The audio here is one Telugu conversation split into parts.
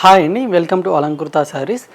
హాయ్ అండి, welcome to Alankrita saris.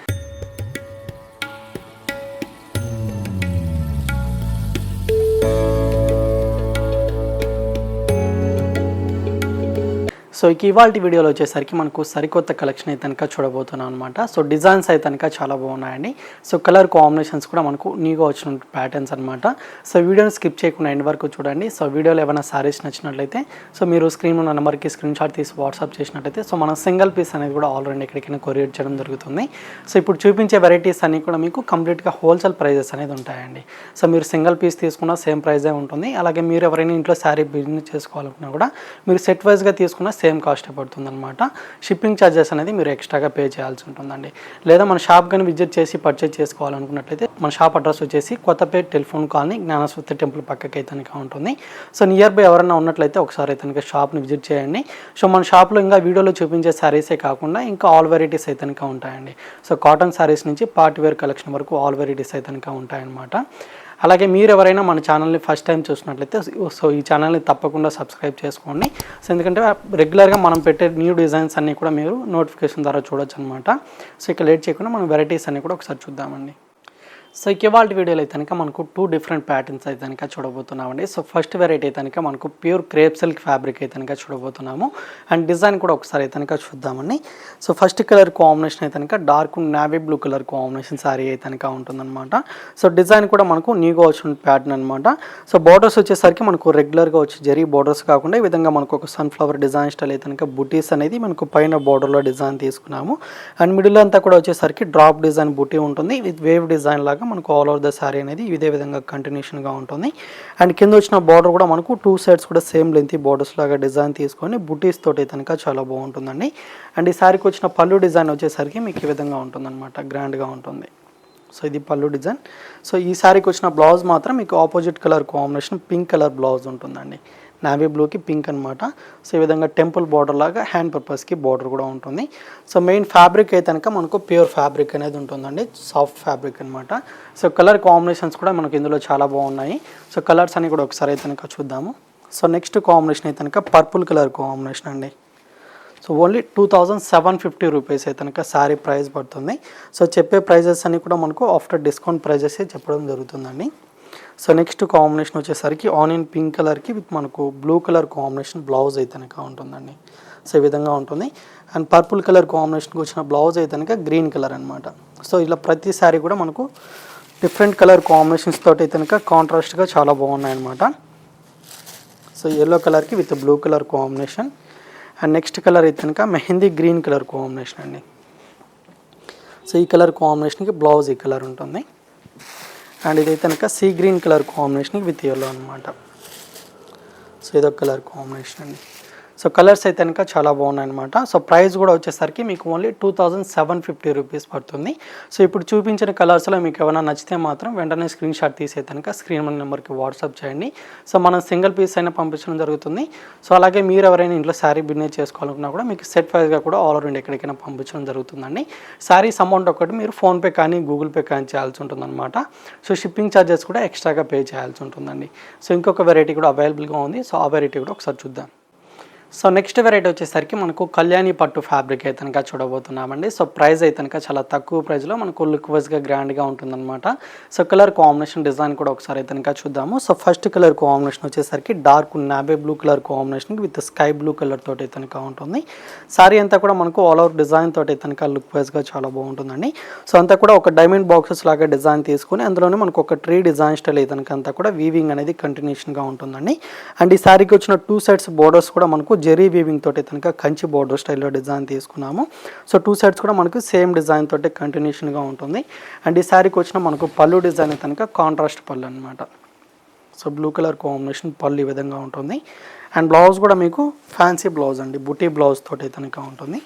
So ఇవాళ వీడియోలో వచ్చేసరికి మనకు సరికొత్త కలెక్షన్ అయితే కనుక చూడబోతున్నాం అనమాట. సో డిజైన్స్ అయితే కనుక చాలా బాగున్నాయండి. సో కలర్ కాంబినేషన్స్ కూడా మనకు న్యూగా వచ్చిన ప్యాటర్న్స్ అనమాట. సో వీడియోని స్కిప్ చేయకుండా ఎండ్ వరకు చూడండి. సో వీడియోలో ఏమైనా సారీస్ నచ్చినట్లయితే సో మీరు స్క్రీన్ ఉన్న నెంబర్కి స్క్రీన్ షాట్ తీసి వాట్సాప్ చేసినట్లయితే సో మన సింగిల్ పీస్ అనేది కూడా ఆల్రెడీ ఎక్కడికైనా కొరియర్ చేయడం జరుగుతుంది. సో ఇప్పుడు చూపించే వెరైటీస్ అన్నీ కూడా మీకు కంప్లీట్గా హోల్సేల్ ప్రైజెస్ అనేది ఉంటాయండి. సో మీరు సింగిల్ పీస్ తీసుకున్న సేమ్ ప్రైజే ఉంటుంది. అలాగే మీరు ఎవరైనా ఇంట్లో శారీ బిజినెస్ చేసుకోవాలనుకున్నా కూడా మీరు సెట్ వైజ్గా తీసుకున్న సేమ్ కాస్ట్ పడుతుంది అనమాట. షిప్పింగ్ ఛార్జెస్ అనేది మీరు ఎక్స్ట్రాగా పే చేయాల్సి ఉంటుందండి. లేదా మన షాప్ కానీ విజిట్ చేసి పర్చేజ్ చేసుకోవాలనుకున్నట్లయితే మన షాప్ అడ్రస్ వచ్చేసి కొత్తపేట టెలిఫోన్ కాలనీ జ్ఞానస్వతి టెంపుల్ పక్కకి అయితే ఉంటుంది. సో నియర్ బై ఎవరైనా ఉన్నట్లయితే ఒకసారి అయితే షాప్ని విజిట్ చేయండి. సో మన షాప్లో ఇంకా వీడియోలో చూపించే శారీసే కాకుండా ఇంకా ఆల్ వెరైటీస్ అయితే ఉంటాయండి. సో కాటన్ శారీస్ నుంచి పార్టీ వేర్ కలెక్షన్ వరకు ఆల్ వెరైటీస్ అయితే ఉంటాయన్నమాట. అలాగే మీరు ఎవరైనా మన ఛానల్ని ఫస్ట్ టైం చూసినట్లయితే సో ఈ ఛానల్ని తప్పకుండా సబ్స్క్రైబ్ చేసుకోండి. సో ఎందుకంటే రెగ్యులర్గా మనం పెట్టే న్యూ డిజైన్స్ అన్నీ కూడా మీరు నోటిఫికేషన్ ద్వారా చూడొచ్చు అనమాట. సో ఇక లేట్ చేయకుండా మనం వెరైటీస్ అన్నీ కూడా ఒకసారి చూద్దామండి. సో ఇవాళ వీడియోలో అయితే కనుక మనకు 2 డిఫరెంట్ ప్యాటర్న్స్ అయితే కనుక చూడబోతున్నామండి. సో ఫస్ట్ వెరైటీ అయితే కనుక మనకు ప్యూర్ క్రేప్ సిల్క్ ఫ్యాబ్రిక్ అయితే కనుక చూడబోతున్నాము. అండ్ డిజైన్ కూడా ఒకసారి అయితే కనుక చూద్దామండి. సో ఫస్ట్ కలర్ కాంబినేషన్ అయితే కనుక dark navy blue colour combination sari అయితే కనుక ఉంటుందన్నమాట. సో డిజైన్ కూడా మనకు న్యూగా వచ్చిన ప్యాటర్న్ అనమాట. సో బోర్డర్స్ వచ్చేసరికి మనకు రెగ్యులర్గా వచ్చి జరీ బోర్డర్స్ కాకుండా ఈ విధంగా మనకు ఒక సన్ఫ్లవర్ డిజైన్ స్టైల్ అయితే కనుక బుటీస్ అనేది మనకు పైన బోర్డర్లో డిజైన్ తీసుకున్నాము. అండ్ మిడిల్ అంతా కూడా వచ్చేసరికి డ్రాప్ డిజైన్ బుటీ ఉంటుంది విత్ వేవ్ డిజైన్ లాగా మనకు ఆల్ ఓవర్ ద శారీ అనేది ఇదే విధంగా కంటిన్యూషన్గా ఉంటుంది. అండ్ కింద వచ్చిన బార్డర్ కూడా మనకు 2 సైడ్స్ కూడా సేమ్ లెంత్ బోర్డర్స్ లాగా డిజైన్ తీసుకొని బుటీస్ తోటి కనుక చాలా బాగుంటుందండి. అండ్ ఈ శారీకి వచ్చిన పళ్ళు డిజైన్ వచ్చేసరికి మీకు ఈ విధంగా ఉంటుందన్నమాట, గ్రాండ్గా ఉంటుంది. సో ఇది పళ్ళు డిజైన్. సో ఈ శారీకి వచ్చిన బ్లౌజ్ మాత్రం మీకు opposite colour combination pink colour blouse ఉంటుందండి. నావీ బ్లూకి పింక్ అనమాట. సో ఈ విధంగా టెంపుల్ బార్డర్ లాగా హ్యాండ్ పర్పస్కి బార్డర్ కూడా ఉంటుంది. సో మెయిన్ ఫ్యాబ్రిక్ అయితే కనుక మనకు ప్యూర్ ఫ్యాబ్రిక్ అనేది ఉంటుందండి, సాఫ్ట్ ఫ్యాబ్రిక్ అనమాట. సో కలర్ కాంబినేషన్స్ కూడా మనకు ఇందులో చాలా బాగున్నాయి. సో కలర్స్ అన్ని కూడా ఒకసారి అయితే కనుక చూద్దాము. సో నెక్స్ట్ కాంబినేషన్ అయితే కనుక పర్పుల్ కలర్ కాంబినేషన్ అండి. సో ఓన్లీ 2750 రూపీస్ అయితే కనుక శారీ ప్రైస్ పడుతుంది. సో చెప్పే ప్రైజెస్ అన్ని కూడా మనకు ఆఫ్టర్ డిస్కౌంట్ ప్రైజెస్ చెప్పడం జరుగుతుందండి. సో నెక్స్ట్ కాంబినేషన్ వచ్చేసరికి ఆనియన్ పింక్ కలర్కి విత్ మనకు బ్లూ కలర్ కాంబినేషన్ బ్లౌజ్ అయితే కనుక ఉంటుందండి. సో ఈ విధంగా ఉంటుంది. అండ్ పర్పుల్ కలర్ కాంబినేషన్కి వచ్చిన బ్లౌజ్ అయితే కనుక గ్రీన్ కలర్ అనమాట. సో ఇలా ప్రతి శారీ కూడా మనకు డిఫరెంట్ కలర్ కాంబినేషన్స్ తోటి అయితే కనుక కాంట్రాస్ట్గా చాలా బాగున్నాయన్నమాట. సో ఎల్లో కలర్కి with blue colour combination. And next colour అయితే కనుక మెహందీ గ్రీన్ కలర్ కాంబినేషన్ అండి. సో ఈ కలర్ కాంబినేషన్కి బ్లౌజ్ ఈ కలర్ ఉంటుంది. అండ్ ఇదైతే కనుక sea green colour combination with yellow అనమాట. సో ఇదొక కలర్ కాంబినేషన్ అండి. సో కలర్స్ అయితే కనుక చాలా బాగున్నాయి అనమాట. సో ప్రైస్ కూడా వచ్చేసరికి మీకు ఓన్లీ 2750 రూపీస్ పడుతుంది. సో ఇప్పుడు చూపించిన కలర్స్లో మీకు ఏమైనా నచ్చితే మాత్రం వెంటనే స్క్రీన్ షాట్ తీసే కనుక స్క్రీన్ మన నెంబర్కి వాట్సాప్ చేయండి. సో మనం సింగిల్ పీస్ అయినా పంపించడం జరుగుతుంది. సో అలాగే మీరు ఎవరైనా ఇంట్లో శారీ బిజినెస్ చేసుకోవాలనుకున్నా కూడా మీకు సెట్ వైజ్గా కూడా ఆల్ ఓవర్ ఇండియా ఎక్కడికైనా పంపించడం జరుగుతుందండి. శారీస్ అమౌంట్ ఒకటి మీరు ఫోన్పే కానీ గూగుల్ పే కానీ చేయాల్సి ఉంటుందన్నమాట. సో షిప్పింగ్ ఛార్జెస్ కూడా ఎక్స్ట్రాగా పే చేయాల్సి ఉంటుందండి. సో ఇంకొక వెరైటీ కూడా అవైలబుల్గా ఉంది. సో ఆ వెరైటీ కూడా ఒకసారి చూద్దాం. సో నెక్స్ట్ వెరైటీ వచ్చేసరికి మనకు కళ్యాణి పట్టు ఫ్యాబ్రిక్ అయితే కనుక చూడబోతున్నామండి. సో ప్రైస్ అయితే కనుక చాలా తక్కువ ప్రైస్లో మనకు లుక్ వైజ్గా గ్రాండ్గా ఉంటుందన్నమాట. సో కలర్ కాంబినేషన్ డిజైన్ కూడా ఒకసారి అయితే కనుక చూద్దాము. సో ఫస్ట్ కలర్ కాంబినేషన్ వచ్చేసరికి dark navy blue colour combination with sky blue colour తోటి అయితే కనుక ఉంటుంది. సారీ అంతా కూడా మనకు ఆల్ ఓవర్ డిజైన్ తోటి అయితే కనుక లుక్ వైజ్గా చాలా బాగుంటుందండి. సో అంతా కూడా ఒక డైమండ్ బాక్సెస్ లాగా డిజైన్ తీసుకుని అందులోనే మనకు ఒక ట్రీ డిజైన్ స్టైల్ అయితే కనుక అంతా కూడా వీవింగ్ అనేది కంటిన్యూషన్గా ఉంటుందండి. అండ్ ఈ సారీకి వచ్చిన 2 సైడ్స్ బోర్డర్స్ కూడా మనకు జెరీ వీవింగ్ తోటి కనుక కంచి బోర్డర్ స్టైల్లో డిజైన్ తీసుకున్నాము. సో 2 సైడ్స్ కూడా మనకు సేమ్ డిజైన్ తోటి కంటిన్యూషన్గా ఉంటుంది. అండ్ ఈ శారీకి వచ్చిన మనకు పళ్ళు డిజైన్ కనుక కాంట్రాస్ట్ పళ్ళు అనమాట. సో బ్లూ కలర్ కాంబినేషన్ పళ్ళు ఈ విధంగా ఉంటుంది. అండ్ బ్లౌజ్ కూడా మీకు ఫ్యాన్సీ బ్లౌజ్ అండి, బుటీ బ్లౌజ్ తోటి కనుక ఉంటుంది.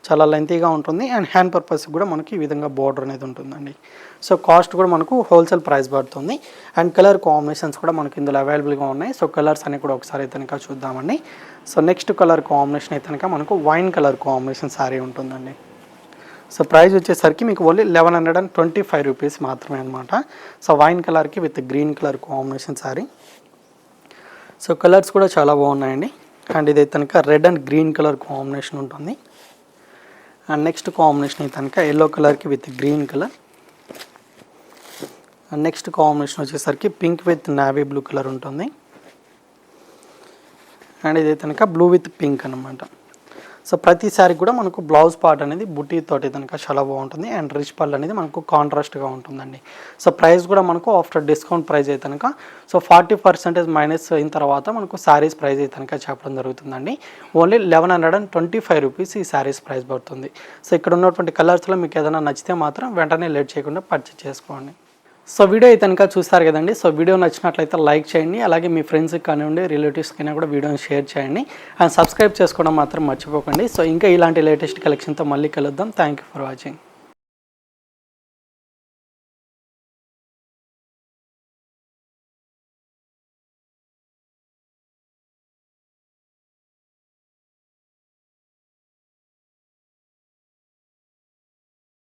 చాలా లెంతీగా ఉంటుంది. అండ్ హ్యాండ్ పర్పస్ కూడా మనకి ఈ విధంగా బార్డర్ అనేది ఉంటుందండి. సో కాస్ట్ కూడా మనకు హోల్సేల్ ప్రైస్ పడుతుంది. అండ్ కలర్ కాంబినేషన్స్ కూడా మనకి ఇందులో అవైలబుల్గా ఉన్నాయి. సో కలర్స్ అన్ని కూడా ఒకసారి అయితే కనుక చూద్దామండి. సో నెక్స్ట్ కలర్ కాంబినేషన్ అయితే కనుక మనకు వైన్ కలర్ కాంబినేషన్ శారీ ఉంటుందండి. సో ప్రైస్ వచ్చేసరికి మీకు ఓన్లీ 1125 రూపీస్ మాత్రమే అనమాట. సో వైన్ కలర్కి with green colour combination sari. So colours కూడా చాలా బాగున్నాయండి. అండ్ ఇదైతే కనుక red and green colour combination ఉంటుంది. అండ్ నెక్స్ట్ కాంబినేషన్ అయితే కనుక ఎల్లో కలర్కి with green colour. And next combination వచ్చేసరికి pink with navy blue colour ఉంటుంది. అండ్ ఇది కనుక బ్లూ విత్ పింక్ అనమాట. సో ప్రతి శారీ కూడా మనకు బ్లౌజ్ పార్ట్ అనేది బుటీ తోటి కనుక చాలా బాగుంటుంది. అండ్ రిచ్ పళ్ళు అనేది మనకు కాంట్రాస్ట్గా ఉంటుందండి. సో ప్రైస్ కూడా మనకు ఆఫ్టర్ డిస్కౌంట్ ప్రైస్ అయితే కనుక సో 40% మైనస్ అయిన తర్వాత మనకు శారీస్ ప్రైస్ అయితే కనుక చెప్పడం జరుగుతుందండి. ఓన్లీ 1125 రూపీస్ ఈ శారీస్ ప్రైస్ పడుతుంది. సో ఇక్కడ ఉన్నటువంటి కలర్స్లో మీకు ఏదైనా నచ్చితే మాత్రం వెంటనే లేట్ చేయకుండా పర్చేస్ చేసుకోండి. సో వీడియో అయితే కనుక చూస్తారు కదండి. సో వీడియో నచ్చినట్లయితే లైక్ చేయండి. అలాగే మీ ఫ్రెండ్స్కి కానివ్వండి, రిలేటివ్స్కైనా కూడా వీడియోని షేర్ చేయండి. అండ్ సబ్స్క్రైబ్ చేసుకోవడం మాత్రం మర్చిపోకండి. సో ఇంకా ఇలాంటి లేటెస్ట్ కలెక్షన్తో మళ్ళీ కలుద్దాం. Thank you for watching.